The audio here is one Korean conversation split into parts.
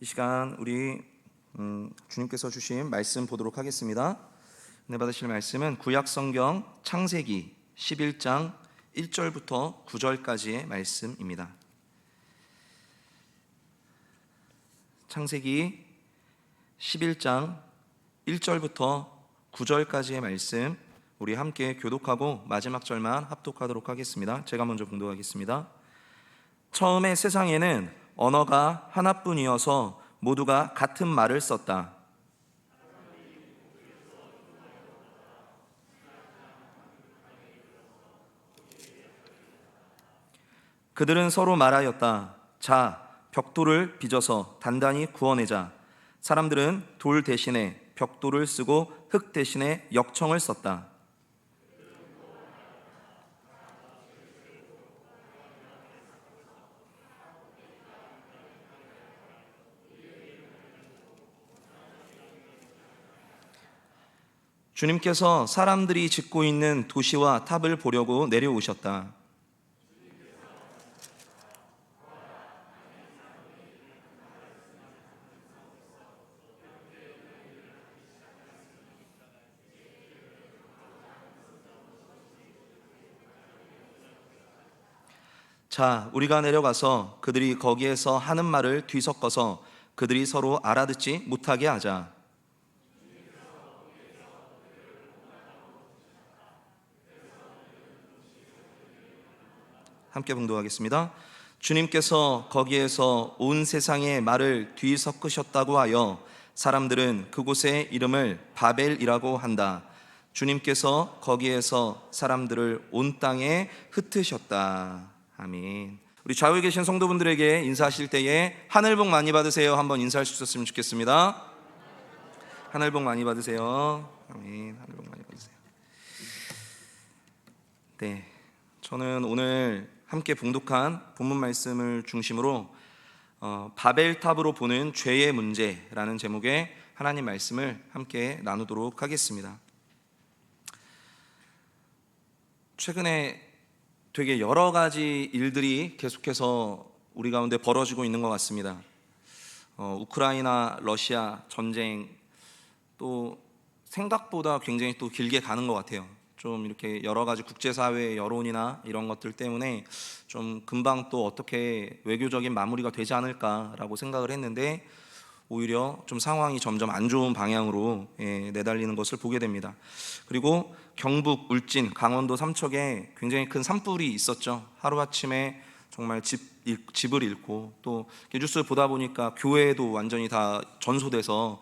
이 시간 우리 주님께서 주신 말씀 보도록 하겠습니다. 은혜 받으실 말씀은 구약성경 창세기 11장 1절부터 9절까지의 말씀입니다. 창세기 11장 1절부터 9절까지의 말씀 우리 함께 교독하고 마지막 절만 합독하도록 하겠습니다. 제가 먼저 봉독하겠습니다. 처음에 세상에는 언어가 하나뿐이어서 모두가 같은 말을 썼다. 그들은 서로 말하였다. 자, 벽돌을 빚어서 단단히 구워내자. 사람들은 돌 대신에 벽돌을 쓰고 흙 대신에 역청을 썼다. 주님께서 사람들이 짓고 있는 도시와 탑을 보려고 내려오셨다. 자, 우리가 내려가서 그들이 거기에서 하는 말을 뒤섞어서 그들이 서로 알아듣지 못하게 하자. 함께 봉독하겠습니다. 주님께서 거기에서 온 세상의 말을 뒤섞으셨다고 하여 사람들은 그곳의 이름을 바벨이라고 한다. 주님께서 거기에서 사람들을 온 땅에 흩으셨다. 아멘. 우리 좌우에 계신 성도분들에게 인사하실 때에 하늘 복 많이 받으세요 한번 인사할 수 있었으면 좋겠습니다. 하늘 복 많이 받으세요. 아멘. 하늘 복 많이 받으세요. 네, 저는 오늘 함께 봉독한 본문 말씀을 중심으로 바벨탑으로 보는 죄의 문제라는 제목의 하나님 말씀을 함께 나누도록 하겠습니다. 최근에 되게 여러 가지 일들이 계속해서 우리 가운데 벌어지고 있는 것 같습니다. 우크라이나 러시아 전쟁 또 생각보다 굉장히 또 길게 가는 것 같아요. 좀 이렇게 여러 가지 국제사회의 여론이나 이런 것들 때문에 좀 금방 또 어떻게 외교적인 마무리가 되지 않을까라고 생각을 했는데 오히려 좀 상황이 점점 안 좋은 방향으로 내달리는 것을 보게 됩니다. 그리고 경북, 울진, 강원도 삼척에 굉장히 큰 산불이 있었죠. 하루아침에 정말 집을 잃고 또 뉴스를 보다 보니까 교회도 완전히 다 전소돼서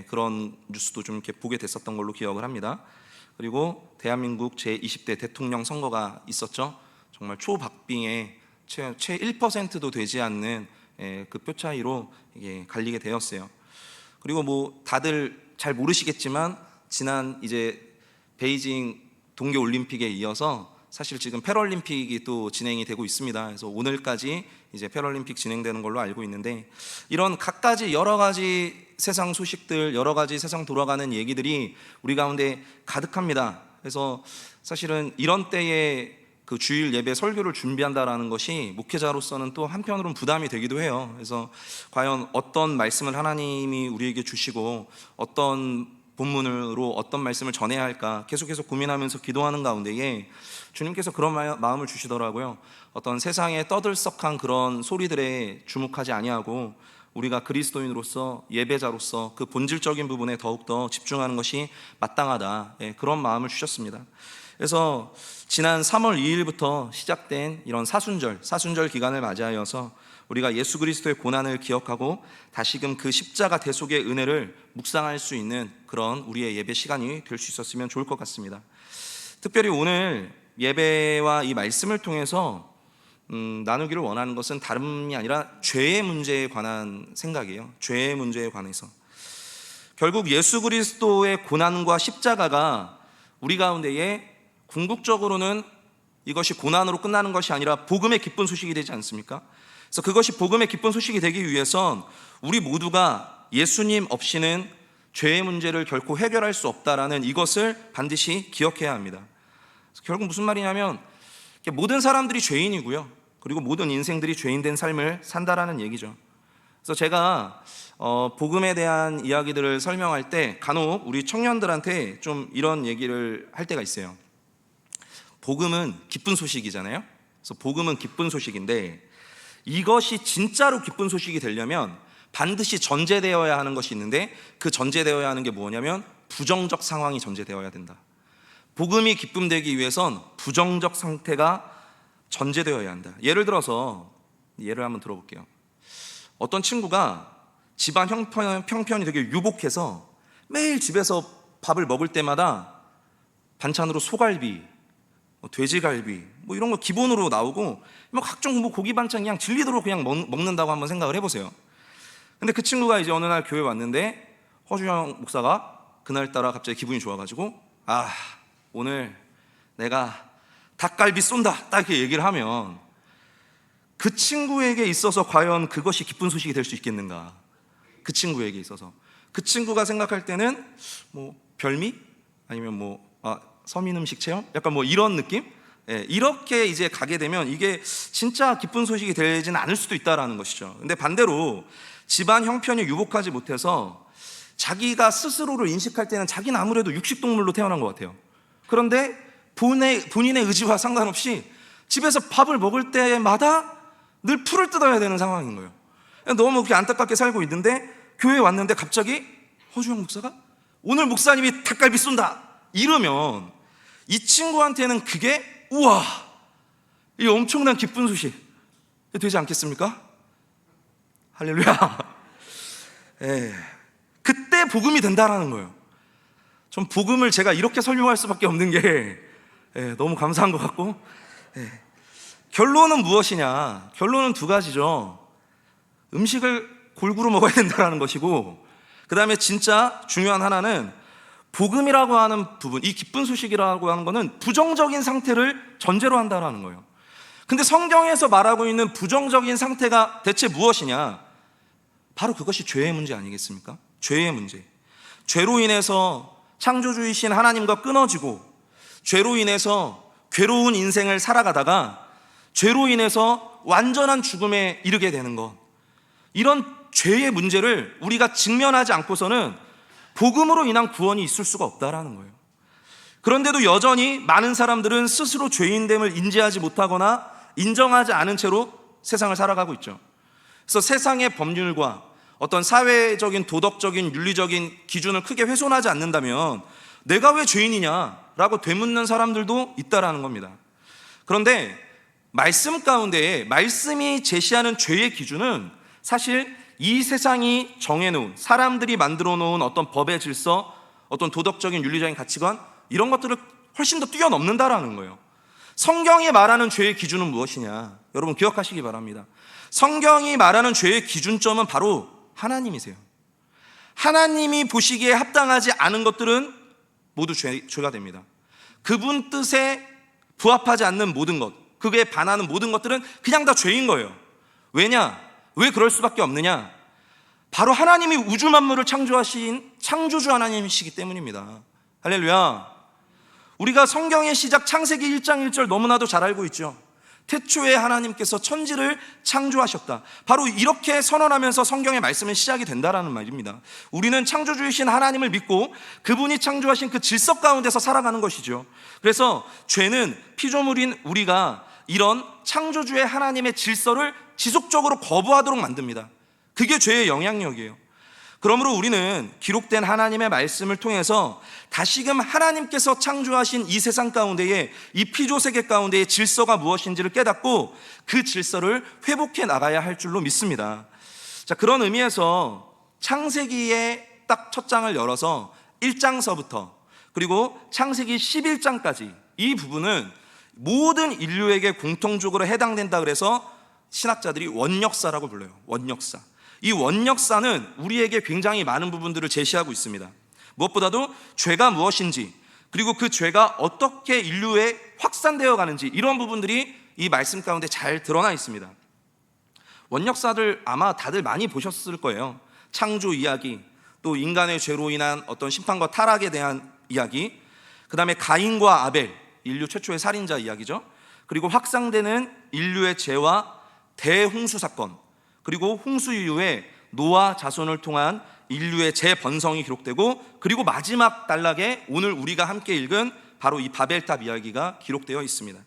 그런 뉴스도 좀 이렇게 보게 됐었던 걸로 기억을 합니다. 그리고 대한민국 제20대 대통령 선거가 있었죠. 정말 초박빙에 채 1%도 되지 않는 그 표 차이로 이게 갈리게 되었어요. 그리고 뭐 다들 잘 모르시겠지만 지난 이제 베이징 동계올림픽에 이어서 사실 지금 패럴림픽이 또 진행이 되고 있습니다. 그래서 오늘까지 이제 패럴림픽 진행되는 걸로 알고 있는데 이런 갖가지 여러 가지 세상 소식들, 여러 가지 세상 돌아가는 얘기들이 우리 가운데 가득합니다. 그래서 사실은 이런 때에 그 주일 예배 설교를 준비한다라는 것이 목회자로서는 또 한편으로는 부담이 되기도 해요. 그래서 과연 어떤 말씀을 하나님이 우리에게 주시고 어떤 본문으로 어떤 말씀을 전해야 할까 계속해서 고민하면서 기도하는 가운데에 주님께서 그런 마음을 주시더라고요. 어떤 세상에 떠들썩한 그런 소리들에 주목하지 아니하고 우리가 그리스도인으로서 예배자로서 그 본질적인 부분에 더욱더 집중하는 것이 마땅하다. 그런 마음을 주셨습니다. 그래서 지난 3월 2일부터 시작된 이런 사순절 기간을 맞이하여서 우리가 예수 그리스도의 고난을 기억하고 다시금 그 십자가 대속의 은혜를 묵상할 수 있는 그런 우리의 예배 시간이 될 수 있었으면 좋을 것 같습니다. 특별히 오늘 예배와 이 말씀을 통해서 나누기를 원하는 것은 다름이 아니라 죄의 문제에 관한 생각이에요. 죄의 문제에 관해서 결국 예수 그리스도의 고난과 십자가가 우리 가운데에 궁극적으로는 이것이 고난으로 끝나는 것이 아니라 복음의 기쁜 소식이 되지 않습니까? 그래서 그것이 복음의 기쁜 소식이 되기 위해선 우리 모두가 예수님 없이는 죄의 문제를 결코 해결할 수 없다라는 이것을 반드시 기억해야 합니다. 결국 무슨 말이냐면 모든 사람들이 죄인이고요, 그리고 모든 인생들이 죄인된 삶을 산다라는 얘기죠. 그래서 제가 복음에 대한 이야기들을 설명할 때 간혹 우리 청년들한테 좀 이런 얘기를 할 때가 있어요. 복음은 기쁜 소식이잖아요. 그래서 복음은 기쁜 소식인데 이것이 진짜로 기쁜 소식이 되려면 반드시 전제되어야 하는 것이 있는데 그 전제되어야 하는 게 뭐냐면 부정적 상황이 전제되어야 된다. 복음이 기쁨되기 위해선 부정적 상태가 전제되어야 한다. 예를 들어서 예를 한번 들어볼게요. 어떤 친구가 집안 형편이 되게 유복해서 매일 집에서 밥을 먹을 때마다 반찬으로 소갈비, 돼지갈비 이런 거 기본으로 나오고 각종 고기 반찬 그냥 질리도록 그냥 먹는다고 한번 생각을 해보세요. 근데 그 친구가 이제 어느 날 교회 왔는데 허주영 목사가 그날따라 갑자기 기분이 좋아가지고 오늘 내가 닭갈비 쏜다 딱 이렇게 얘기를 하면 그 친구에게 있어서 과연 그것이 기쁜 소식이 될 수 있겠는가? 그 친구에게 있어서 그 친구가 생각할 때는 별미? 아니면 서민 음식 체험? 약간 이런 느낌? 이렇게 이제 가게 되면 이게 진짜 기쁜 소식이 되지는 않을 수도 있다라는 것이죠. 근데 반대로 집안 형편이 유복하지 못해서 자기가 스스로를 인식할 때는 자기는 아무래도 육식동물로 태어난 것 같아요. 그런데 본인의 의지와 상관없이 집에서 밥을 먹을 때마다 늘 풀을 뜯어야 되는 상황인 거예요. 너무 그렇게 안타깝게 살고 있는데 교회에 왔는데 갑자기 허주영 목사가 오늘 목사님이 닭갈비 쏜다 이러면 이 친구한테는 그게 우와 이 엄청난 기쁜 소식 되지 않겠습니까? 할렐루야. 그때 복음이 된다라는 거예요. 전 복음을 제가 이렇게 설명할 수밖에 없는 게 너무 감사한 것 같고 결론은 무엇이냐? 결론은 두 가지죠. 음식을 골고루 먹어야 된다는 것이고 그 다음에 진짜 중요한 하나는 복음이라고 하는 부분, 이 기쁜 소식이라고 하는 것은 부정적인 상태를 전제로 한다는 거예요. 근데 성경에서 말하고 있는 부정적인 상태가 대체 무엇이냐? 바로 그것이 죄의 문제 아니겠습니까? 죄의 문제. 죄로 인해서 창조주이신 하나님과 끊어지고 죄로 인해서 괴로운 인생을 살아가다가 죄로 인해서 완전한 죽음에 이르게 되는 것, 이런 죄의 문제를 우리가 직면하지 않고서는 복음으로 인한 구원이 있을 수가 없다라는 거예요. 그런데도 여전히 많은 사람들은 스스로 죄인됨을 인지하지 못하거나 인정하지 않은 채로 세상을 살아가고 있죠. 그래서 세상의 법률과 어떤 사회적인 도덕적인 윤리적인 기준을 크게 훼손하지 않는다면 내가 왜 죄인이냐라고 되묻는 사람들도 있다라는 겁니다. 그런데 말씀 가운데 말씀이 제시하는 죄의 기준은 사실 이 세상이 정해놓은, 사람들이 만들어 놓은 어떤 법의 질서, 어떤 도덕적인 윤리적인 가치관, 이런 것들을 훨씬 더 뛰어넘는다라는 거예요. 성경이 말하는 죄의 기준은 무엇이냐? 여러분 기억하시기 바랍니다. 성경이 말하는 죄의 기준점은 바로 하나님이세요. 하나님이 보시기에 합당하지 않은 것들은 모두 죄가 됩니다. 그분 뜻에 부합하지 않는 모든 것, 그게 반하는 모든 것들은 그냥 다 죄인 거예요. 왜냐? 왜 그럴 수밖에 없느냐? 바로 하나님이 우주 만물을 창조하신 창조주 하나님이시기 때문입니다. 할렐루야. 우리가 성경의 시작 창세기 1장 1절 너무나도 잘 알고 있죠. 태초에 하나님께서 천지를 창조하셨다. 바로 이렇게 선언하면서 성경의 말씀은 시작이 된다라는 말입니다. 우리는 창조주이신 하나님을 믿고 그분이 창조하신 그 질서 가운데서 살아가는 것이죠. 그래서 죄는 피조물인 우리가 이런 창조주의 하나님의 질서를 지속적으로 거부하도록 만듭니다. 그게 죄의 영향력이에요. 그러므로 우리는 기록된 하나님의 말씀을 통해서 다시금 하나님께서 창조하신 이 세상 가운데에, 이 피조세계 가운데의 질서가 무엇인지를 깨닫고 그 질서를 회복해 나가야 할 줄로 믿습니다. 자, 그런 의미에서 창세기의 딱 첫 장을 열어서 1장서부터 그리고 창세기 11장까지 이 부분은 모든 인류에게 공통적으로 해당된다 그래서 신학자들이 원역사라고 불러요. 원역사. 이 원역사는 우리에게 굉장히 많은 부분들을 제시하고 있습니다. 무엇보다도 죄가 무엇인지, 그리고 그 죄가 어떻게 인류에 확산되어 가는지, 이런 부분들이 이 말씀 가운데 잘 드러나 있습니다. 원역사들 아마 다들 많이 보셨을 거예요. 창조 이야기, 또 인간의 죄로 인한 어떤 심판과 타락에 대한 이야기, 그 다음에 가인과 아벨, 인류 최초의 살인자 이야기죠. 그리고 확산되는 인류의 죄와 대홍수 사건, 그리고 홍수 이후에 노아 자손을 통한 인류의 재번성이 기록되고, 그리고 마지막 단락에 오늘 우리가 함께 읽은 바로 이 바벨탑 이야기가 기록되어 있습니다.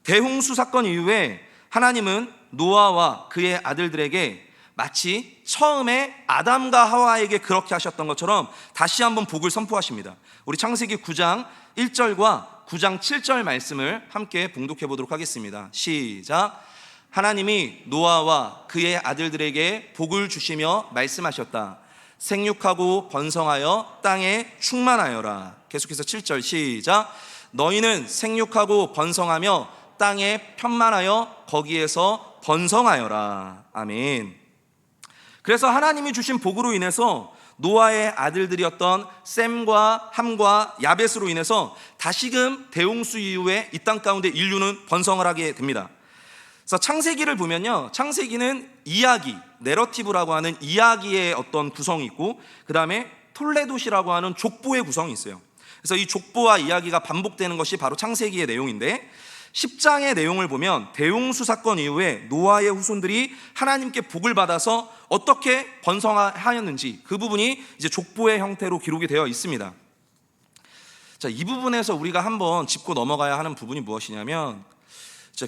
대홍수 사건 이후에 하나님은 노아와 그의 아들들에게 마치 처음에 아담과 하와에게 그렇게 하셨던 것처럼 다시 한번 복을 선포하십니다. 우리 창세기 9장 1절과 9장 7절 말씀을 함께 봉독해 보도록 하겠습니다. 시작. 하나님이 노아와 그의 아들들에게 복을 주시며 말씀하셨다. 생육하고 번성하여 땅에 충만하여라. 계속해서 7절 시작. 너희는 생육하고 번성하며 땅에 편만하여 거기에서 번성하여라. 아멘. 그래서 하나님이 주신 복으로 인해서 노아의 아들들이었던 셈과 함과 야벳으로 인해서 다시금 대홍수 이후에 이 땅 가운데 인류는 번성을 하게 됩니다. 그래서 창세기를 보면요, 창세기는 이야기, 내러티브라고 하는 이야기의 어떤 구성이 있고, 그 다음에 톨레도시라고 하는 족보의 구성이 있어요. 그래서 이 족보와 이야기가 반복되는 것이 바로 창세기의 내용인데, 10장의 내용을 보면 대홍수 사건 이후에 노아의 후손들이 하나님께 복을 받아서 어떻게 번성하였는지 그 부분이 이제 족보의 형태로 기록이 되어 있습니다. 자, 이 부분에서 우리가 한번 짚고 넘어가야 하는 부분이 무엇이냐면,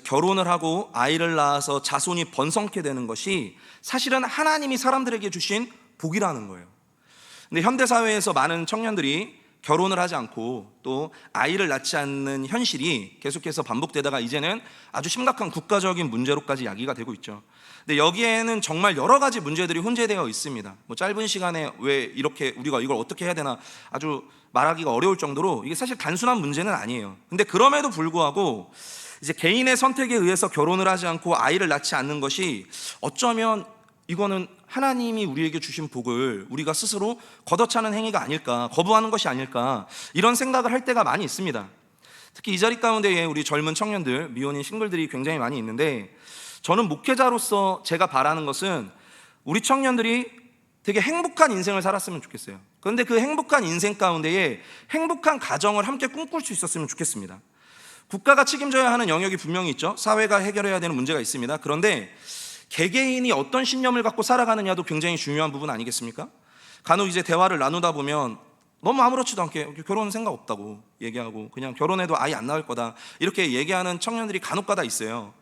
결혼을 하고 아이를 낳아서 자손이 번성케 되는 것이 사실은 하나님이 사람들에게 주신 복이라는 거예요. 근데 현대사회에서 많은 청년들이 결혼을 하지 않고 또 아이를 낳지 않는 현실이 계속해서 반복되다가 이제는 아주 심각한 국가적인 문제로까지 야기가 되고 있죠. 근데 여기에는 정말 여러 가지 문제들이 혼재되어 있습니다. 뭐 짧은 시간에 왜 이렇게 우리가 이걸 어떻게 해야 되나 아주 말하기가 어려울 정도로 이게 사실 단순한 문제는 아니에요. 근데 그럼에도 불구하고 이제 개인의 선택에 의해서 결혼을 하지 않고 아이를 낳지 않는 것이 어쩌면 이거는 하나님이 우리에게 주신 복을 우리가 스스로 걷어차는 행위가 아닐까, 거부하는 것이 아닐까, 이런 생각을 할 때가 많이 있습니다. 특히 이 자리 가운데에 우리 젊은 청년들, 미혼인 싱글들이 굉장히 많이 있는데, 저는 목회자로서 제가 바라는 것은 우리 청년들이 되게 행복한 인생을 살았으면 좋겠어요. 그런데 그 행복한 인생 가운데에 행복한 가정을 함께 꿈꿀 수 있었으면 좋겠습니다. 국가가 책임져야 하는 영역이 분명히 있죠. 사회가 해결해야 되는 문제가 있습니다. 그런데 개개인이 어떤 신념을 갖고 살아가느냐도 굉장히 중요한 부분 아니겠습니까? 간혹 이제 대화를 나누다 보면 너무 아무렇지도 않게 결혼 생각 없다고 얘기하고 그냥 결혼해도 아이 안 낳을 거다 이렇게 얘기하는 청년들이 간혹가다 있어요.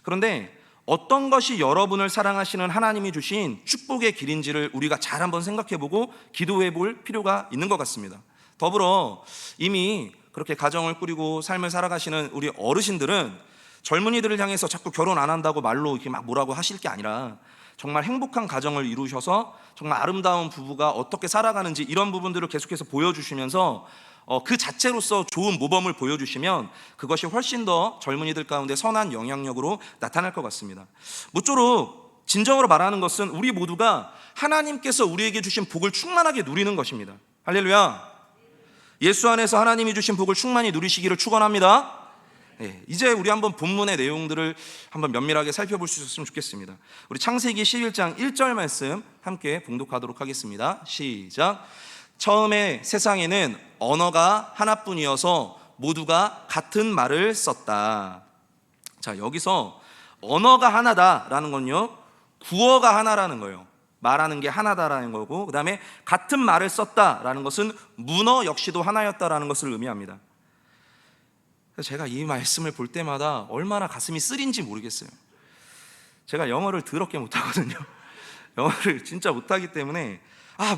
그런데 어떤 것이 여러분을 사랑하시는 하나님이 주신 축복의 길인지를 우리가 잘 한번 생각해보고 기도해 볼 필요가 있는 것 같습니다. 더불어 이미 그렇게 가정을 꾸리고 삶을 살아가시는 우리 어르신들은 젊은이들을 향해서 자꾸 결혼 안 한다고 말로 이렇게 막 뭐라고 하실 게 아니라 정말 행복한 가정을 이루셔서 정말 아름다운 부부가 어떻게 살아가는지 이런 부분들을 계속해서 보여주시면서 그 자체로서 좋은 모범을 보여주시면 그것이 훨씬 더 젊은이들 가운데 선한 영향력으로 나타날 것 같습니다. 모쪼록 진정으로 말하는 것은 우리 모두가 하나님께서 우리에게 주신 복을 충만하게 누리는 것입니다. 할렐루야. 예수 안에서 하나님이 주신 복을 충만히 누리시기를 축원합니다. 네, 이제 우리 한번 본문의 내용들을 한번 면밀하게 살펴볼 수 있었으면 좋겠습니다. 우리 창세기 11장 1절 말씀 함께 봉독하도록 하겠습니다. 시작. 처음에 세상에는 언어가 하나뿐이어서 모두가 같은 말을 썼다. 자, 여기서 언어가 하나다라는 건요, 구어가 하나라는 거예요. 말하는 게 하나다라는 거고, 그 다음에 같은 말을 썼다라는 것은 문어 역시도 하나였다라는 것을 의미합니다. 제가 이 말씀을 볼 때마다 얼마나 가슴이 쓰린지 모르겠어요. 제가 영어를 더럽게 못하거든요. 영어를 진짜 못하기 때문에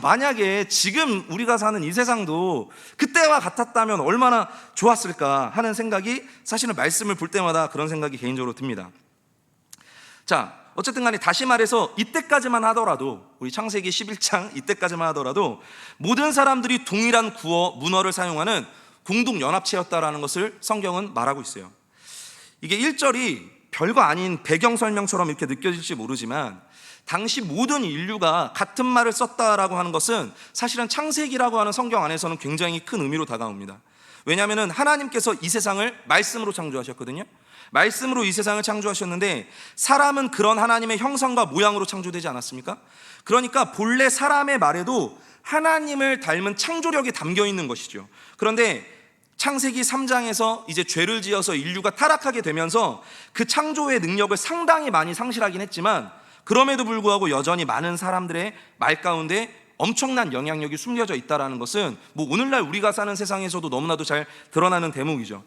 만약에 지금 우리가 사는 이 세상도 그때와 같았다면 얼마나 좋았을까 하는 생각이 사실은 말씀을 볼 때마다 그런 생각이 개인적으로 듭니다. 자, 어쨌든 간에 다시 말해서 이때까지만 하더라도, 우리 창세기 11장 이때까지만 하더라도 모든 사람들이 동일한 구어, 문어를 사용하는 공동연합체였다라는 것을 성경은 말하고 있어요. 이게 1절이 별거 아닌 배경 설명처럼 이렇게 느껴질지 모르지만 당시 모든 인류가 같은 말을 썼다라고 하는 것은 사실은 창세기라고 하는 성경 안에서는 굉장히 큰 의미로 다가옵니다. 왜냐하면 하나님께서 이 세상을 말씀으로 창조하셨거든요. 말씀으로 이 세상을 창조하셨는데 사람은 그런 하나님의 형상과 모양으로 창조되지 않았습니까? 그러니까 본래 사람의 말에도 하나님을 닮은 창조력이 담겨 있는 것이죠. 그런데 창세기 3장에서 이제 죄를 지어서 인류가 타락하게 되면서 그 창조의 능력을 상당히 많이 상실하긴 했지만 그럼에도 불구하고 여전히 많은 사람들의 말 가운데 엄청난 영향력이 숨겨져 있다는 것은 뭐 오늘날 우리가 사는 세상에서도 너무나도 잘 드러나는 대목이죠.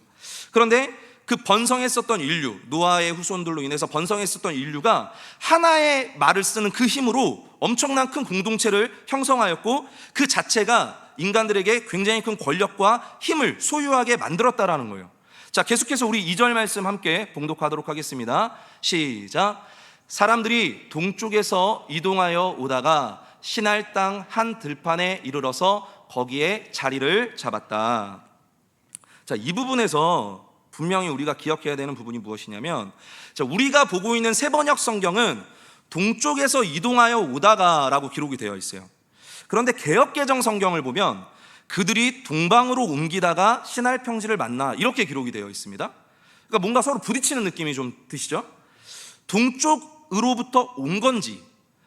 그런데 그 번성했었던 인류, 노아의 후손들로 인해서 번성했었던 인류가 하나의 말을 쓰는 그 힘으로 엄청난 큰 공동체를 형성하였고, 그 자체가 인간들에게 굉장히 큰 권력과 힘을 소유하게 만들었다라는 거예요. 자, 계속해서 우리 2절 말씀 함께 봉독하도록 하겠습니다. 시작. 사람들이 동쪽에서 이동하여 오다가 시날 땅 한 들판에 이르러서 거기에 자리를 잡았다. 자, 이 부분에서 분명히 우리가 기억해야 되는 부분이 무엇이냐면, 자, 우리가 보고 있는 세번역 성경은 동쪽에서 이동하여 오다가 라고 기록이 되어 있어요. 그런데 개역개정 성경을 보면 그들이 동방으로 옮기다가 시날 평지를 만나 이렇게 기록이 되어 있습니다. 그러니까 뭔가 서로 부딪히는 느낌이 좀 드시죠? 동쪽으로부터 온 건지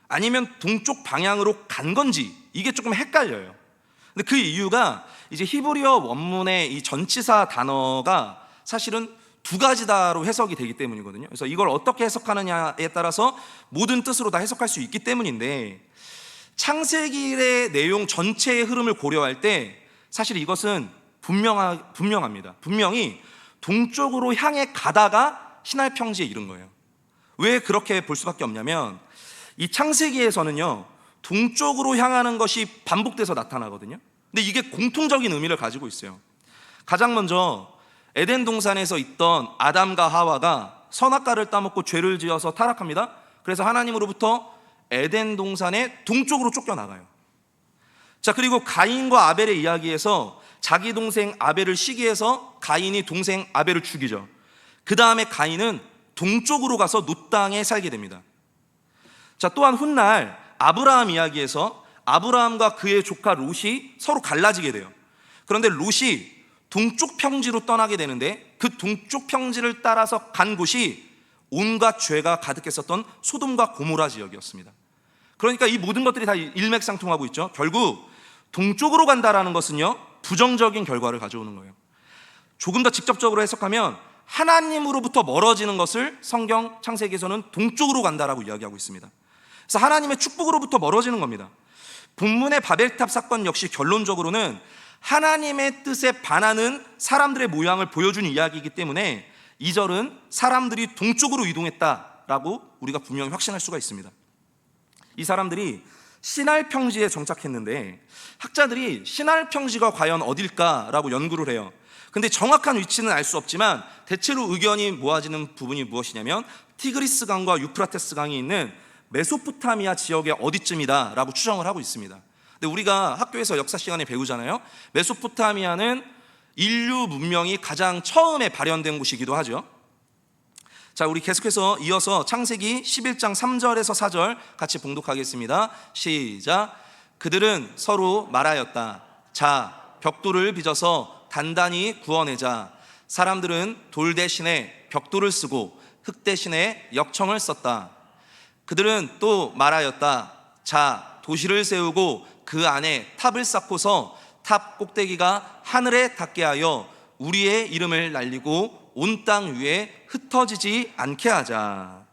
아니면 동쪽 방향으로 간 건지 이게 조금 헷갈려요. 근데 그 이유가 이제 히브리어 원문의 이 전치사 단어가 사실은 두 가지다로 해석이 되기 때문이거든요. 그래서 이걸 어떻게 해석하느냐에 따라서 모든 뜻으로 다 해석할 수 있기 때문인데, 창세기의 내용 전체의 흐름을 고려할 때 사실 이것은 분명합니다. 분명히 동쪽으로 향해 가다가 시날 평지에 이른 거예요. 왜 그렇게 볼 수밖에 없냐면, 이 창세기에서는요 동쪽으로 향하는 것이 반복돼서 나타나거든요. 근데 이게 공통적인 의미를 가지고 있어요. 가장 먼저 에덴 동산에서 있던 아담과 하와가 선악과를 따먹고 죄를 지어서 타락합니다. 그래서 하나님으로부터 에덴 동산의 동쪽으로 쫓겨나가요. 자, 그리고 가인과 아벨의 이야기에서 자기 동생 아벨을 시기해서 가인이 동생 아벨을 죽이죠. 그 다음에 가인은 동쪽으로 가서 놋 땅에 살게 됩니다. 자, 또한 훗날 아브라함 이야기에서 아브라함과 그의 조카 롯이 서로 갈라지게 돼요. 그런데 롯이 동쪽 평지로 떠나게 되는데, 그 동쪽 평지를 따라서 간 곳이 온갖 죄가 가득했었던 소돔과 고모라 지역이었습니다. 그러니까 이 모든 것들이 다 일맥상통하고 있죠. 결국 동쪽으로 간다라는 것은요 부정적인 결과를 가져오는 거예요. 조금 더 직접적으로 해석하면 하나님으로부터 멀어지는 것을 성경 창세기에서는 동쪽으로 간다라고 이야기하고 있습니다. 그래서 하나님의 축복으로부터 멀어지는 겁니다. 본문의 바벨탑 사건 역시 결론적으로는 하나님의 뜻에 반하는 사람들의 모양을 보여준 이야기이기 때문에 2절은 사람들이 동쪽으로 이동했다라고 우리가 분명히 확신할 수가 있습니다. 이 사람들이 시날 평지에 정착했는데, 학자들이 시날 평지가 과연 어딜까라고 연구를 해요. 근데 정확한 위치는 알 수 없지만 대체로 의견이 모아지는 부분이 무엇이냐면, 티그리스 강과 유프라테스 강이 있는 메소포타미아 지역의 어디쯤이다라고 추정을 하고 있습니다. 근데 우리가 학교에서 역사 시간에 배우잖아요. 메소포타미아는 인류 문명이 가장 처음에 발현된 곳이기도 하죠. 자, 우리 계속해서 이어서 창세기 11장 3절에서 4절 같이 봉독하겠습니다. 시작. 그들은 서로 말하였다. 자, 벽돌을 빚어서 단단히 구워내자. 사람들은 돌 대신에 벽돌을 쓰고 흙 대신에 역청을 썼다. 그들은 또 말하였다. 자, 도시를 세우고 그 안에 탑을 쌓고서 탑 꼭대기가 하늘에 닿게 하여 우리의 이름을 날리고 온 땅 위에 흩어지지 않게 하자.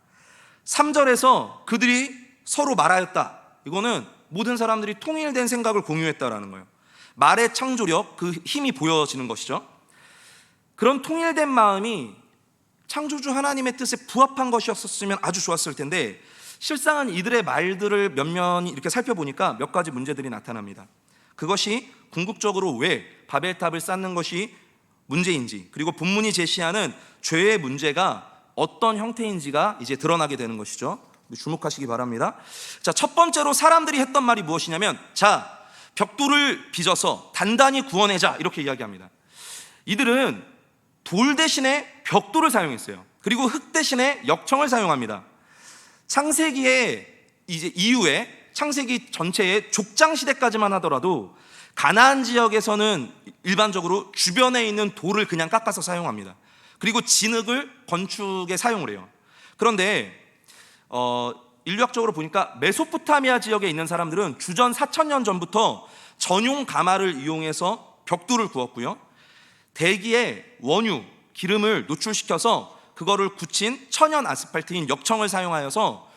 3절에서 그들이 서로 말하였다. 이거는 모든 사람들이 통일된 생각을 공유했다라는 거예요. 말의 창조력, 그 힘이 보여지는 것이죠. 그런 통일된 마음이 창조주 하나님의 뜻에 부합한 것이었으면 아주 좋았을 텐데, 실상은 이들의 말들을 면면히 이렇게 살펴보니까 몇 가지 문제들이 나타납니다. 그것이 궁극적으로 왜 바벨탑을 쌓는 것이 문제인지, 그리고 본문이 제시하는 죄의 문제가 어떤 형태인지가 이제 드러나게 되는 것이죠. 주목하시기 바랍니다. 자, 첫 번째로 사람들이 했던 말이 무엇이냐면, 자, 벽돌을 빚어서 단단히 구워내자, 이렇게 이야기합니다. 이들은 돌 대신에 벽돌을 사용했어요. 그리고 흙 대신에 역청을 사용합니다. 창세기의 이제 이후에 창세기 전체의 족장 시대까지만 하더라도 가나안 지역에서는 일반적으로 주변에 있는 돌을 그냥 깎아서 사용합니다. 그리고 진흙을 건축에 사용을 해요. 그런데 인류학적으로 보니까 메소포타미아 지역에 있는 사람들은 주전 4,000년 전부터 전용 가마를 이용해서 벽돌을 구웠고요, 대기에 원유, 기름을 노출시켜서 그거를 굳힌 천연 아스팔트인 역청을 사용하여서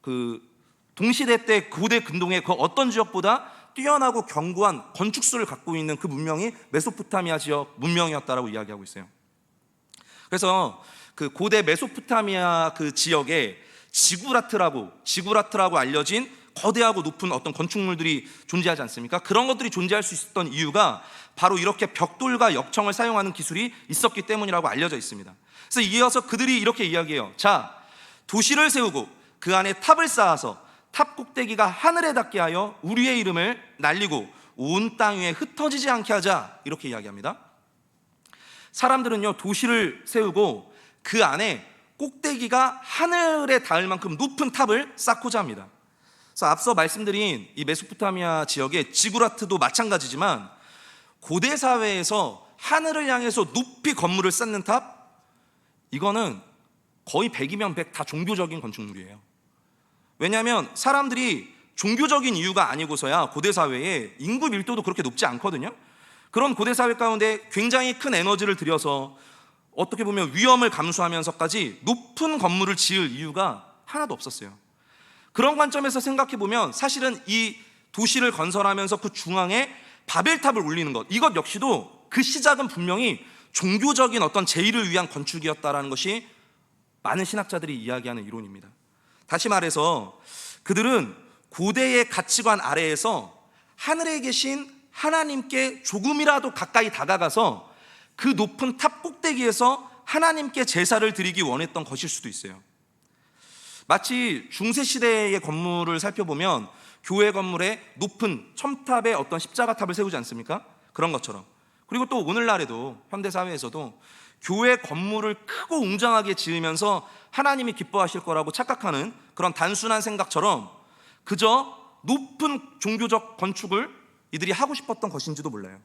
그 동시대 때 고대 근동의 그 어떤 지역보다 뛰어나고 견고한 건축수를 갖고 있는 그 문명이 메소포타미아 지역 문명이었다라고 이야기하고 있어요. 그래서 그 고대 메소포타미아 그 지역에 지구라트라고 알려진 거대하고 높은 어떤 건축물들이 존재하지 않습니까? 그런 것들이 존재할 수 있었던 이유가 바로 이렇게 벽돌과 역청을 사용하는 기술이 있었기 때문이라고 알려져 있습니다. 그래서 이어서 그들이 이렇게 이야기해요. 자, 도시를 세우고 그 안에 탑을 쌓아서 탑 꼭대기가 하늘에 닿게 하여 우리의 이름을 날리고 온 땅 위에 흩어지지 않게 하자, 이렇게 이야기합니다. 사람들은요, 도시를 세우고 그 안에 꼭대기가 하늘에 닿을 만큼 높은 탑을 쌓고자 합니다. 그래서 앞서 말씀드린 이 메소포타미아 지역의 지구라트도 마찬가지지만 고대 사회에서 하늘을 향해서 높이 건물을 쌓는 탑, 이거는 거의 100이면 100 다 종교적인 건축물이에요. 왜냐하면 사람들이 종교적인 이유가 아니고서야 고대 사회에 인구 밀도도 그렇게 높지 않거든요. 그런 고대 사회 가운데 굉장히 큰 에너지를 들여서 어떻게 보면 위험을 감수하면서까지 높은 건물을 지을 이유가 하나도 없었어요. 그런 관점에서 생각해 보면 사실은 이 도시를 건설하면서 그 중앙에 바벨탑을 올리는 것, 이것 역시도 그 시작은 분명히 종교적인 어떤 제의를 위한 건축이었다라는 것이 많은 신학자들이 이야기하는 이론입니다. 다시 말해서 그들은 고대의 가치관 아래에서 하늘에 계신 하나님께 조금이라도 가까이 다가가서 그 높은 탑 꼭대기에서 하나님께 제사를 드리기 원했던 것일 수도 있어요. 마치 중세시대의 건물을 살펴보면 교회 건물에 높은 첨탑에 어떤 십자가 탑을 세우지 않습니까? 그런 것처럼. 그리고 또 오늘날에도 현대사회에서도 교회 건물을 크고 웅장하게 지으면서 하나님이 기뻐하실 거라고 착각하는 그런 단순한 생각처럼 그저 높은 종교적 건축을 이들이 하고 싶었던 것인지도 몰라요.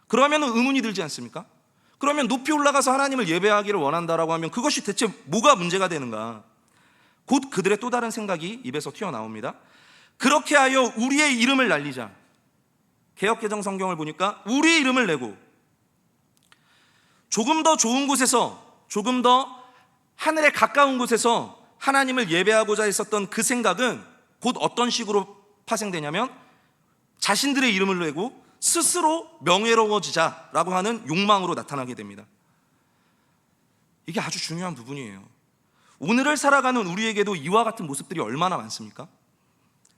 그러면 의문이 들지 않습니까? 그러면 높이 올라가서 하나님을 예배하기를 원한다라고 하면 그것이 대체 뭐가 문제가 되는가? 곧 그들의 또 다른 생각이 입에서 튀어나옵니다. 그렇게 하여 우리의 이름을 날리자. 개역개정 성경을 보니까 우리 이름을 내고 조금 더 좋은 곳에서, 조금 더 하늘에 가까운 곳에서 하나님을 예배하고자 했었던 그 생각은 곧 어떤 식으로 파생되냐면 자신들의 이름을 내고 스스로 명예로워지자라고 하는 욕망으로 나타나게 됩니다. 이게 아주 중요한 부분이에요. 오늘을 살아가는 우리에게도 이와 같은 모습들이 얼마나 많습니까?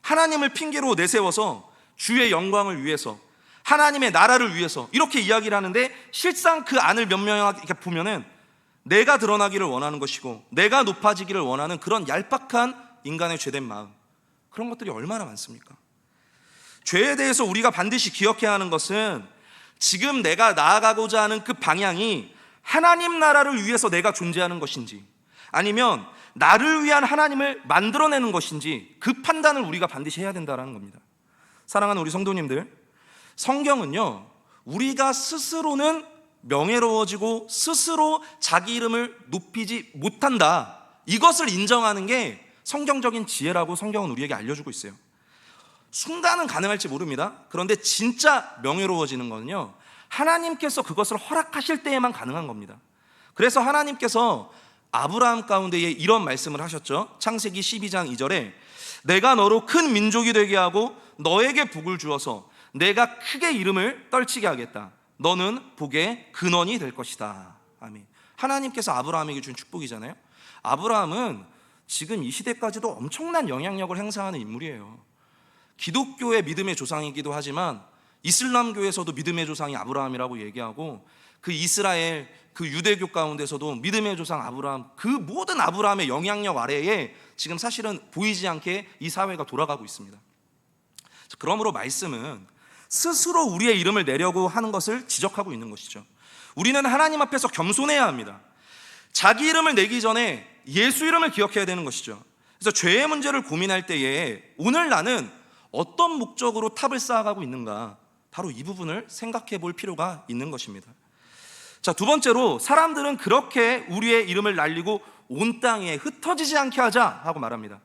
하나님을 핑계로 내세워서 주의 영광을 위해서, 하나님의 나라를 위해서 이렇게 이야기를 하는데 실상 그 안을 면면하게 보면은 내가 드러나기를 원하는 것이고 내가 높아지기를 원하는 그런 얄팍한 인간의 죄된 마음, 그런 것들이 얼마나 많습니까? 죄에 대해서 우리가 반드시 기억해야 하는 것은 지금 내가 나아가고자 하는 그 방향이 하나님 나라를 위해서 내가 존재하는 것인지 아니면 나를 위한 하나님을 만들어내는 것인지 그 판단을 우리가 반드시 해야 된다는 겁니다. 사랑하는 우리 성도님들, 성경은요 우리가 스스로는 명예로워지고 스스로 자기 이름을 높이지 못한다, 이것을 인정하는 게 성경적인 지혜라고 성경은 우리에게 알려주고 있어요. 순간은 가능할지 모릅니다. 그런데 진짜 명예로워지는 거는요 하나님께서 그것을 허락하실 때에만 가능한 겁니다. 그래서 하나님께서 아브라함 가운데에 이런 말씀을 하셨죠. 창세기 12장 2절에 내가 너로 큰 민족이 되게 하고 너에게 복을 주어서 내가 크게 이름을 떨치게 하겠다. 너는 복의 근원이 될 것이다. 아멘. 하나님께서 아브라함에게 준 축복이잖아요. 아브라함은 지금 이 시대까지도 엄청난 영향력을 행사하는 인물이에요. 기독교의 믿음의 조상이기도 하지만 이슬람교에서도 믿음의 조상이 아브라함이라고 얘기하고 그 이스라엘, 그 유대교 가운데서도 믿음의 조상 아브라함, 그 모든 아브라함의 영향력 아래에 지금 사실은 보이지 않게 이 사회가 돌아가고 있습니다. 그러므로 말씀은 스스로 우리의 이름을 내려고 하는 것을 지적하고 있는 것이죠. 우리는 하나님 앞에서 겸손해야 합니다. 자기 이름을 내기 전에 예수 이름을 기억해야 되는 것이죠. 그래서 죄의 문제를 고민할 때에 오늘 나는 어떤 목적으로 탑을 쌓아가고 있는가, 바로 이 부분을 생각해 볼 필요가 있는 것입니다. 자, 두 번째로 사람들은 그렇게 우리의 이름을 날리고 온 땅에 흩어지지 않게 하자 하고 말합니다.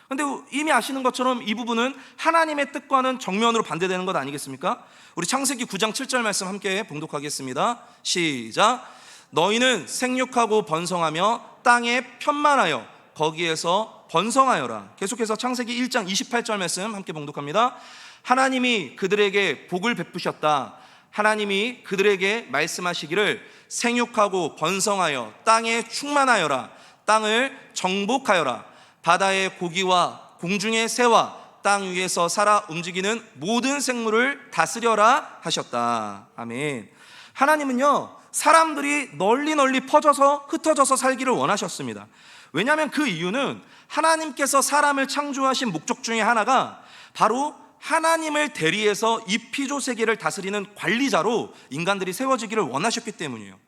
그런데 이미 아시는 것처럼 이 부분은 하나님의 뜻과는 정면으로 반대되는 것 아니겠습니까? 우리 창세기 9장 7절 말씀 함께 봉독하겠습니다. 시작. 너희는 생육하고 번성하며 땅에 편만하여 거기에서 번성하여라. 계속해서 창세기 1장 28절 말씀 함께 봉독합니다. 하나님이 그들에게 복을 베푸셨다. 하나님이 그들에게 말씀하시기를 생육하고 번성하여 땅에 충만하여라. 땅을 정복하여라. 바다의 고기와 공중의 새와 땅 위에서 살아 움직이는 모든 생물을 다스려라 하셨다. 아멘. 하나님은요, 사람들이 널리 퍼져서 흩어져서 살기를 원하셨습니다. 왜냐하면 그 이유는 하나님께서 사람을 창조하신 목적 중에 하나가 바로 하나님을 대리해서 이 피조 세계를 다스리는 관리자로 인간들이 세워지기를 원하셨기 때문이에요.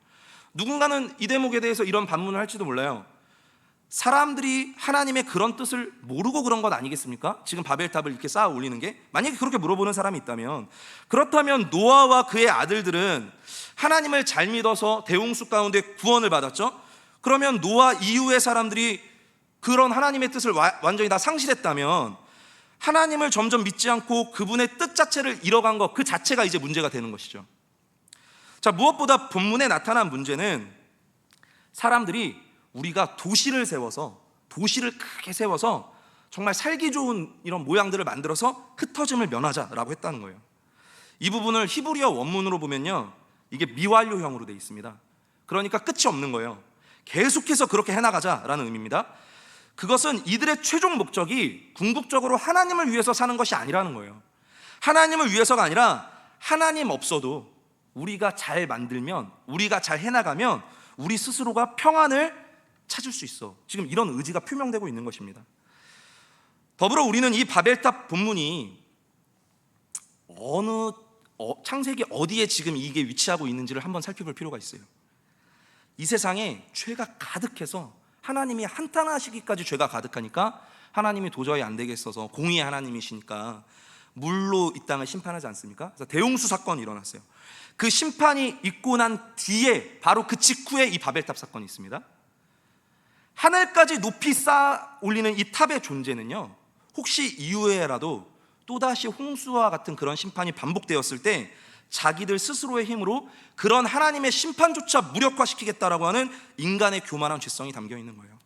누군가는 이 대목에 대해서 이런 반문을 할지도 몰라요. 사람들이 하나님의 그런 뜻을 모르고 그런 것 아니겠습니까? 지금 바벨탑을 이렇게 쌓아 올리는 게, 만약에 그렇게 물어보는 사람이 있다면, 그렇다면 노아와 그의 아들들은 하나님을 잘 믿어서 대홍수 가운데 구원을 받았죠. 그러면 노아 이후의 사람들이 그런 하나님의 뜻을 완전히 다 상실했다면 하나님을 점점 믿지 않고 그분의 뜻 자체를 잃어간 것, 그 자체가 이제 문제가 되는 것이죠. 자, 무엇보다 본문에 나타난 문제는 사람들이 우리가 도시를 크게 세워서 정말 살기 좋은 이런 모양들을 만들어서 흩어짐을 면하자라고 했다는 거예요. 이 부분을 히브리어 원문으로 보면요, 이게 미완료형으로 되어 있습니다. 그러니까 끝이 없는 거예요. 계속해서 그렇게 해나가자라는 의미입니다. 그것은 이들의 최종 목적이 궁극적으로 하나님을 위해서 사는 것이 아니라는 거예요. 하나님을 위해서가 아니라 하나님 없어도 우리가 잘 만들면, 우리가 잘 해나가면 우리 스스로가 평안을 찾을 수 있어. 지금 이런 의지가 표명되고 있는 것입니다. 더불어 우리는 이 바벨탑 본문이 창세기 어디에 지금 이게 위치하고 있는지를 한번 살펴볼 필요가 있어요. 이 세상에 죄가 가득해서 하나님이 한탄하시기까지 죄가 가득하니까 하나님이 도저히 안 되겠어서, 공의의 하나님이시니까 물로 이 땅을 심판하지 않습니까? 그래서 대홍수 사건이 일어났어요. 그 심판이 있고 난 뒤에 바로 그 직후에 이 바벨탑 사건이 있습니다. 하늘까지 높이 쌓아 올리는 이 탑의 존재는요, 혹시 이후에라도 또다시 홍수와 같은 그런 심판이 반복되었을 때 자기들 스스로의 힘으로 그런 하나님의 심판조차 무력화시키겠다라고 하는 인간의 교만한 죄성이 담겨 있는 거예요.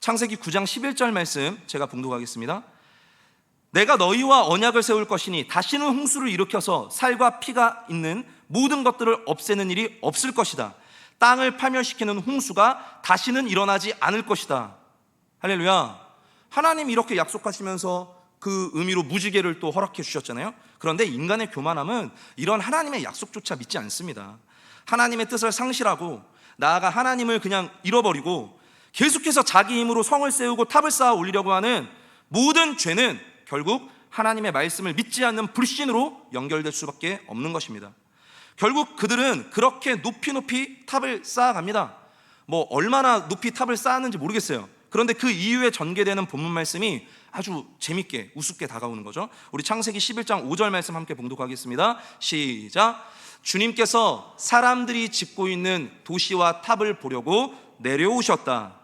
창세기 9장 11절 말씀 제가 봉독하겠습니다. 내가 너희와 언약을 세울 것이니 다시는 홍수를 일으켜서 살과 피가 있는 모든 것들을 없애는 일이 없을 것이다. 땅을 파멸시키는 홍수가 다시는 일어나지 않을 것이다. 할렐루야. 하나님이 이렇게 약속하시면서 그 의미로 무지개를 또 허락해 주셨잖아요. 그런데 인간의 교만함은 이런 하나님의 약속조차 믿지 않습니다. 하나님의 뜻을 상실하고 나아가 하나님을 그냥 잃어버리고 계속해서 자기 힘으로 성을 세우고 탑을 쌓아 올리려고 하는 모든 죄는 결국 하나님의 말씀을 믿지 않는 불신으로 연결될 수밖에 없는 것입니다. 결국 그들은 그렇게 높이 탑을 쌓아갑니다. 뭐 얼마나 높이 탑을 쌓았는지 모르겠어요. 그런데 그 이후에 전개되는 본문 말씀이 아주 재밌게 우습게 다가오는 거죠. 우리 창세기 11장 5절 말씀 함께 봉독하겠습니다. 시작. 주님께서 사람들이 짓고 있는 도시와 탑을 보려고 내려오셨다.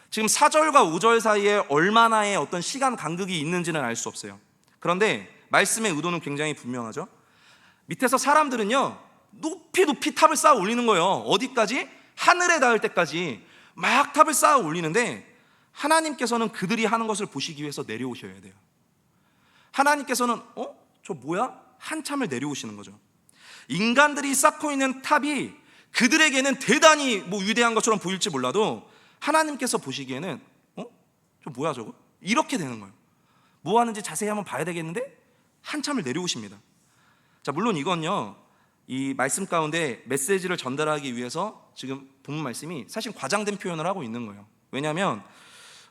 지금 4절과 5절 사이에 얼마나의 어떤 시간 간극이 있는지는 알 수 없어요. 그런데 말씀의 의도는 굉장히 분명하죠. 밑에서 사람들은요, 높이 탑을 쌓아 올리는 거예요. 어디까지? 하늘에 닿을 때까지 막 탑을 쌓아 올리는데 하나님께서는 그들이 하는 것을 보시기 위해서 내려오셔야 돼요. 하나님께서는 저 뭐야? 한참을 내려오시는 거죠. 인간들이 쌓고 있는 탑이 그들에게는 대단히 위대한 것처럼 보일지 몰라도 하나님께서 보시기에는 저 뭐야 저거? 이렇게 되는 거예요. 뭐 하는지 자세히 한번 봐야 되겠는데 한참을 내려오십니다. 자, 물론 이건요, 이 말씀 가운데 메시지를 전달하기 위해서 지금 본문 말씀이 사실 과장된 표현을 하고 있는 거예요. 왜냐하면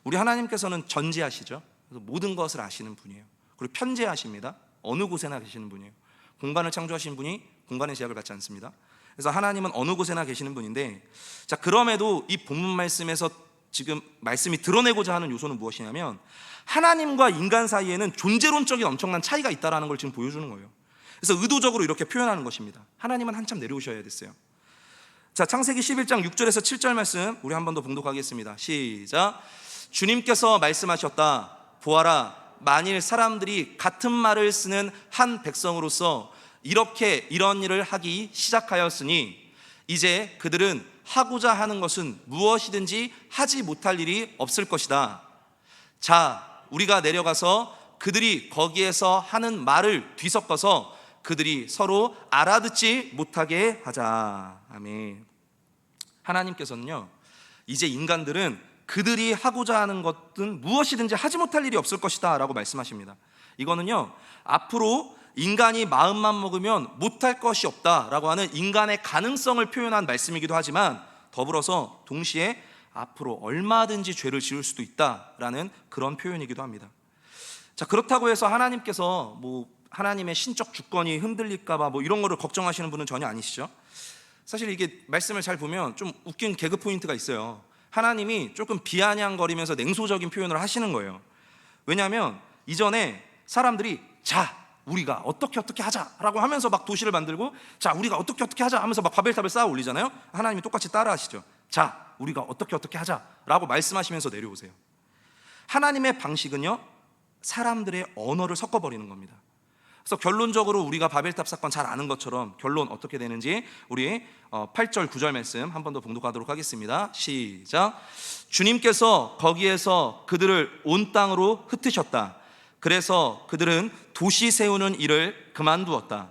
우리 하나님께서는 전지하시죠. 그래서 모든 것을 아시는 분이에요. 그리고 편재하십니다. 어느 곳에나 계시는 분이에요. 공간을 창조하신 분이 공간의 제약을 받지 않습니다. 그래서 하나님은 어느 곳에나 계시는 분인데, 자, 그럼에도 이 본문 말씀에서 지금 말씀이 드러내고자 하는 요소는 무엇이냐면 하나님과 인간 사이에는 존재론적인 엄청난 차이가 있다는 걸 지금 보여주는 거예요. 그래서 의도적으로 이렇게 표현하는 것입니다. 하나님은 한참 내려오셔야 됐어요. 자, 창세기 11장 6절에서 7절 말씀 우리 한 번 더 봉독하겠습니다. 시작. 주님께서 말씀하셨다. 보아라, 만일 사람들이 같은 말을 쓰는 한 백성으로서 이런 일을 하기 시작하였으니 이제 그들은 하고자 하는 것은 무엇이든지 하지 못할 일이 없을 것이다. 자, 우리가 내려가서 그들이 거기에서 하는 말을 뒤섞어서 그들이 서로 알아듣지 못하게 하자. 아멘. 하나님께서는요, 이제 인간들은 그들이 하고자 하는 것은 무엇이든지 하지 못할 일이 없을 것이다 라고 말씀하십니다. 이거는요, 앞으로 인간이 마음만 먹으면 못할 것이 없다라고 하는 인간의 가능성을 표현한 말씀이기도 하지만, 더불어서 동시에 앞으로 얼마든지 죄를 지을 수도 있다라는 그런 표현이기도 합니다. 자, 그렇다고 해서 하나님께서 하나님의 신적 주권이 흔들릴까봐 이런 거를 걱정하시는 분은 전혀 아니시죠? 사실 이게 말씀을 잘 보면 좀 웃긴 개그 포인트가 있어요. 하나님이 조금 비아냥거리면서 냉소적인 표현을 하시는 거예요. 왜냐하면 이전에 사람들이 자, 우리가 어떻게 하자라고 하면서 막 도시를 만들고, 자, 우리가 어떻게 하자 하면서 막 바벨탑을 쌓아 올리잖아요. 하나님이 똑같이 따라 하시죠. 자, 우리가 어떻게 하자라고 말씀하시면서 내려오세요. 하나님의 방식은요, 사람들의 언어를 섞어버리는 겁니다. 그래서 결론적으로 우리가 바벨탑 사건 잘 아는 것처럼 결론 어떻게 되는지 우리 8절 9절 말씀 한 번 더 봉독하도록 하겠습니다. 시작. 주님께서 거기에서 그들을 온 땅으로 흩으셨다. 그래서 그들은 도시 세우는 일을 그만두었다.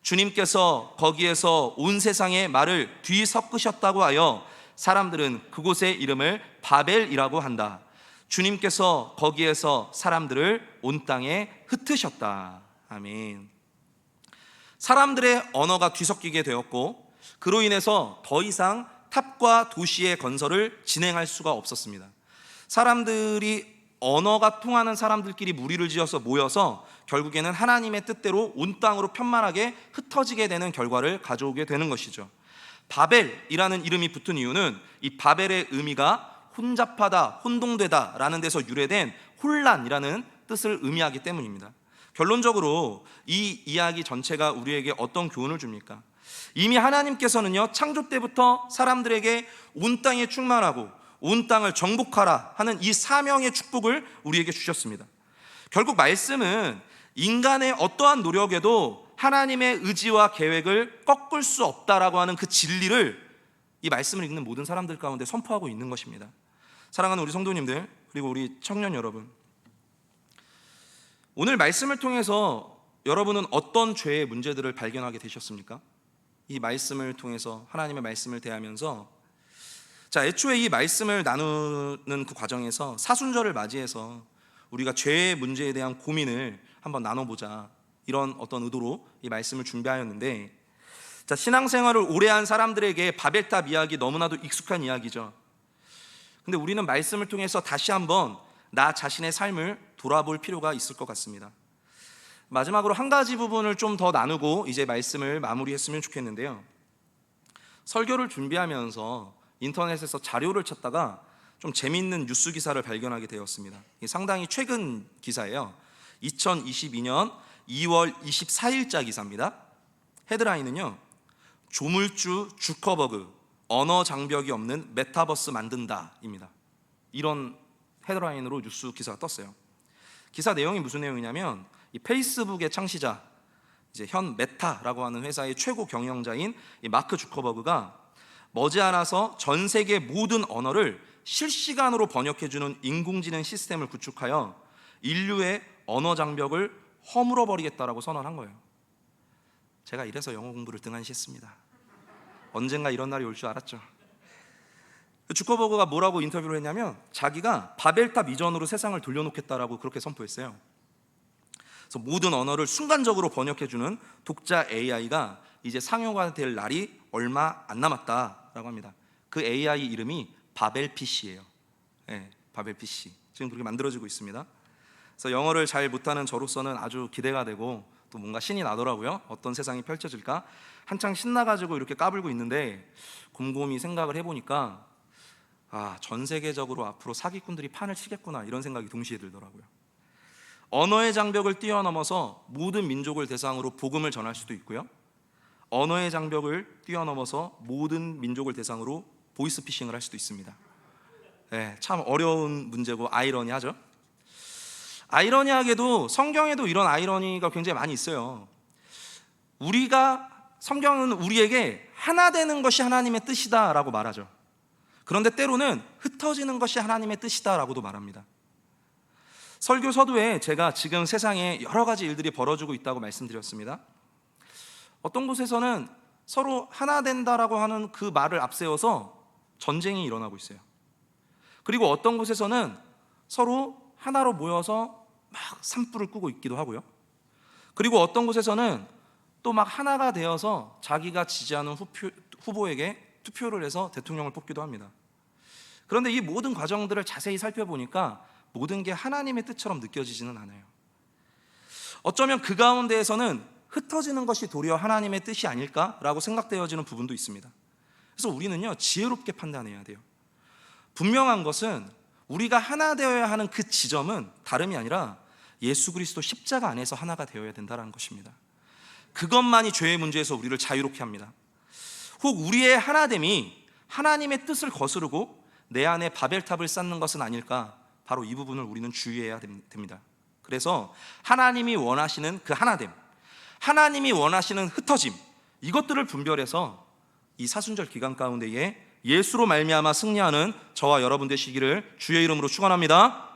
주님께서 거기에서 온 세상의 말을 뒤섞으셨다고 하여 사람들은 그곳의 이름을 바벨이라고 한다. 주님께서 거기에서 사람들을 온 땅에 흩으셨다. 아멘. 사람들의 언어가 뒤섞이게 되었고, 그로 인해서 더 이상 탑과 도시의 건설을 진행할 수가 없었습니다. 사람들이, 언어가 통하는 사람들끼리 무리를 지어서 모여서 결국에는 하나님의 뜻대로 온 땅으로 편만하게 흩어지게 되는 결과를 가져오게 되는 것이죠. 바벨이라는 이름이 붙은 이유는 이 바벨의 의미가 혼잡하다, 혼동되다 라는 데서 유래된 혼란이라는 뜻을 의미하기 때문입니다. 결론적으로 이 이야기 전체가 우리에게 어떤 교훈을 줍니까? 이미 하나님께서는요, 창조 때부터 사람들에게 온 땅에 충만하고 온 땅을 정복하라 하는 이 사명의 축복을 우리에게 주셨습니다. 결국 말씀은 인간의 어떠한 노력에도 하나님의 의지와 계획을 꺾을 수 없다라고 하는 그 진리를 이 말씀을 읽는 모든 사람들 가운데 선포하고 있는 것입니다. 사랑하는 우리 성도님들, 그리고 우리 청년 여러분, 오늘 말씀을 통해서 여러분은 어떤 죄의 문제들을 발견하게 되셨습니까? 이 말씀을 통해서, 하나님의 말씀을 대하면서, 자, 애초에 이 말씀을 나누는 그 과정에서 사순절을 맞이해서 우리가 죄의 문제에 대한 고민을 한번 나눠보자, 이런 어떤 의도로 이 말씀을 준비하였는데, 자, 신앙생활을 오래 한 사람들에게 바벨탑 이야기 너무나도 익숙한 이야기죠. 근데 우리는 말씀을 통해서 다시 한번 나 자신의 삶을 돌아볼 필요가 있을 것 같습니다. 마지막으로 한 가지 부분을 좀 더 나누고 이제 말씀을 마무리했으면 좋겠는데요. 설교를 준비하면서 인터넷에서 자료를 찾다가 좀 재미있는 뉴스 기사를 발견하게 되었습니다. 상당히 최근 기사예요. 2022년 2월 24일자 기사입니다. 헤드라인은요, 조물주 주커버그, 언어 장벽이 없는 메타버스 만든다입니다. 이런 헤드라인으로 뉴스 기사가 떴어요. 기사 내용이 무슨 내용이냐면, 이 페이스북의 창시자, 이제 현 메타라고 하는 회사의 최고 경영자인 이 마크 주커버그가 머지않아서 전 세계 모든 언어를 실시간으로 번역해주는 인공지능 시스템을 구축하여 인류의 언어 장벽을 허물어 버리겠다라고 선언한 거예요. 제가 이래서 영어 공부를 등한시했습니다. 언젠가 이런 날이 올 줄 알았죠. 주커버그가 뭐라고 인터뷰를 했냐면, 자기가 바벨탑 이전으로 세상을 돌려놓겠다라고 그렇게 선포했어요. 그래서 모든 언어를 순간적으로 번역해주는 독자 AI가 이제 상용화 될 날이 얼마 안 남았다라고 합니다. 그 AI 이름이 바벨PC예요. 네, 바벨PC. 지금 그렇게 만들어지고 있습니다. 그래서 영어를 잘 못하는 저로서는 아주 기대가 되고 또 뭔가 신이 나더라고요. 어떤 세상이 펼쳐질까? 한창 신나가지고 이렇게 까불고 있는데 곰곰이 생각을 해보니까, 전 세계적으로 앞으로 사기꾼들이 판을 치겠구나, 이런 생각이 동시에 들더라고요. 언어의 장벽을 뛰어넘어서 모든 민족을 대상으로 복음을 전할 수도 있고요, 언어의 장벽을 뛰어넘어서 모든 민족을 대상으로 보이스피싱을 할 수도 있습니다. 네, 참 어려운 문제고 아이러니하죠. 아이러니하게도 성경에도 이런 아이러니가 굉장히 많이 있어요. 우리가 성경은 우리에게 하나 되는 것이 하나님의 뜻이다라고 말하죠. 그런데 때로는 흩어지는 것이 하나님의 뜻이다라고도 말합니다. 설교 서두에 제가 지금 세상에 여러 가지 일들이 벌어지고 있다고 말씀드렸습니다. 어떤 곳에서는 서로 하나 된다라고 하는 그 말을 앞세워서 전쟁이 일어나고 있어요. 그리고 어떤 곳에서는 서로 하나로 모여서 막 산불을 끄고 있기도 하고요. 그리고 어떤 곳에서는 또 막 하나가 되어서 자기가 지지하는 후보에게 투표를 해서 대통령을 뽑기도 합니다. 그런데 이 모든 과정들을 자세히 살펴보니까 모든 게 하나님의 뜻처럼 느껴지지는 않아요. 어쩌면 그 가운데에서는 흩어지는 것이 도리어 하나님의 뜻이 아닐까라고 생각되어지는 부분도 있습니다. 그래서 우리는요, 지혜롭게 판단해야 돼요. 분명한 것은 우리가 하나 되어야 하는 그 지점은 다름이 아니라 예수 그리스도 십자가 안에서 하나가 되어야 된다는 것입니다. 그것만이 죄의 문제에서 우리를 자유롭게 합니다. 혹 우리의 하나됨이 하나님의 뜻을 거스르고 내 안에 바벨탑을 쌓는 것은 아닐까, 바로 이 부분을 우리는 주의해야 됩니다. 그래서 하나님이 원하시는 그 하나됨, 하나님이 원하시는 흩어짐, 이것들을 분별해서 이 사순절 기간 가운데에 예수로 말미암아 승리하는 저와 여러분 되시기를 주의 이름으로 축원합니다.